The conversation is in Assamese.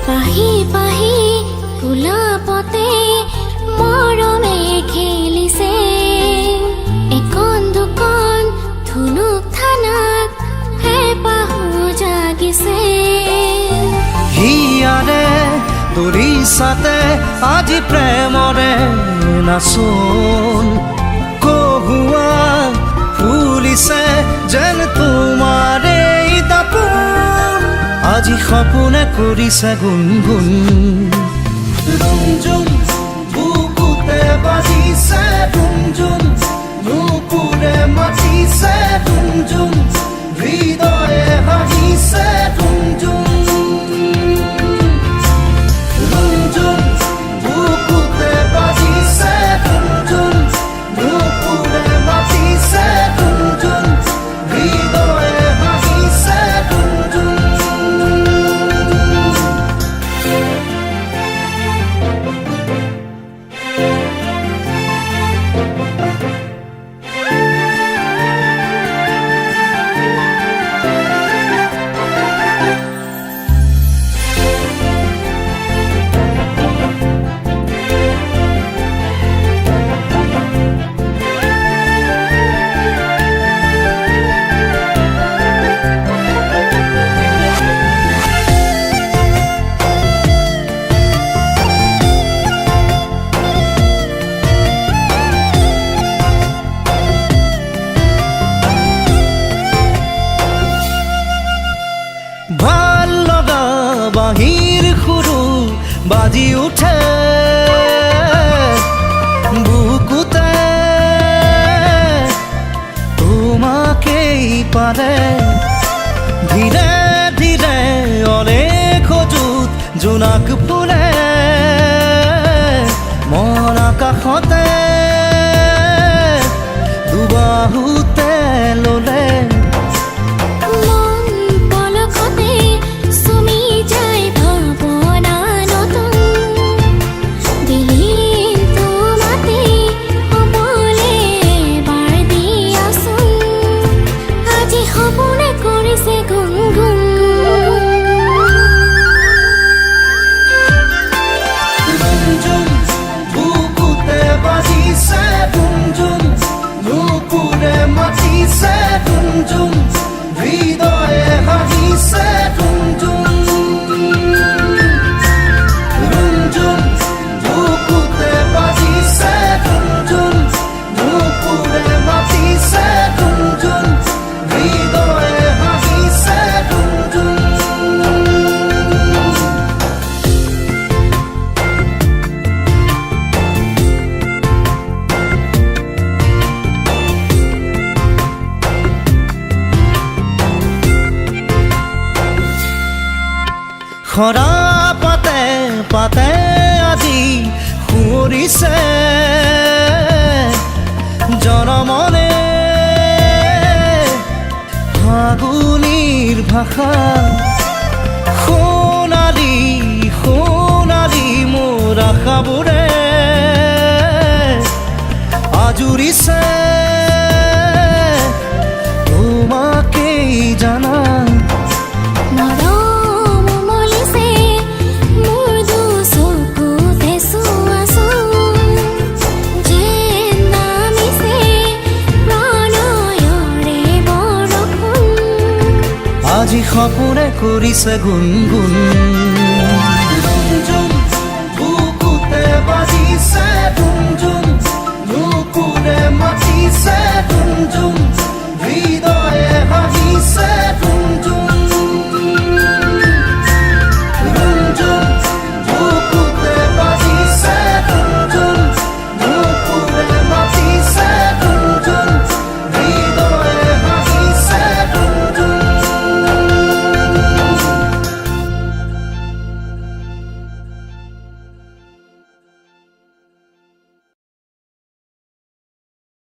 পাহি পাহি গোলাপতে মৰমে খেলিছে একন দুকন ধুনুক থানাক হেঁপাহো জাগিছে হিয়াৰে তৰিছাতে আজি প্ৰেমৰে নাচোন কহুৱা ফুলিছে যেন তোমাৰে দাপোন আজি সপোনে কৰিছে গুণগুণ ৰুমঝুম বুকুতে বাজিছে ৰুমঝুম নুপুৰে মাতিছে ৰুমঝুম হৃদয়ে হাঁহিছে ৰুমঝুম ৰুমঝুম বুকুতে বাজিছে ৰুমঝুম নুপুৰে মাতিছে ৰুমঝুম হৃদয়ে হাঁহিছে ৰুমঝুম ভাল লগা বাহিৰ সুৰু বাজি উঠে বুকুতে তোমাকেই পালে ধীৰে ধীৰে অলেখ যুত জোনাক ফুলে মন আকাশতে দুবাহুতে ললে হৃদয়ে হাঁহিছে ৰুমঝুম ৰুমঝুম বুকুতে বাজিছে ৰুমঝুম নুপুৰে মাতিছে ৰুমঝুম হৃদয়ে হাঁহিছে ৰুমঝুম খৰা পাতে পাতে আজি সুৰিছে জনমনে ফাগুনিৰ ভাষা সোণালী সোণালী মোৰ আশাবোৰে আজুৰিছে তোমাকেই জানা আজি সপোনে কৰিছে গুণগুণ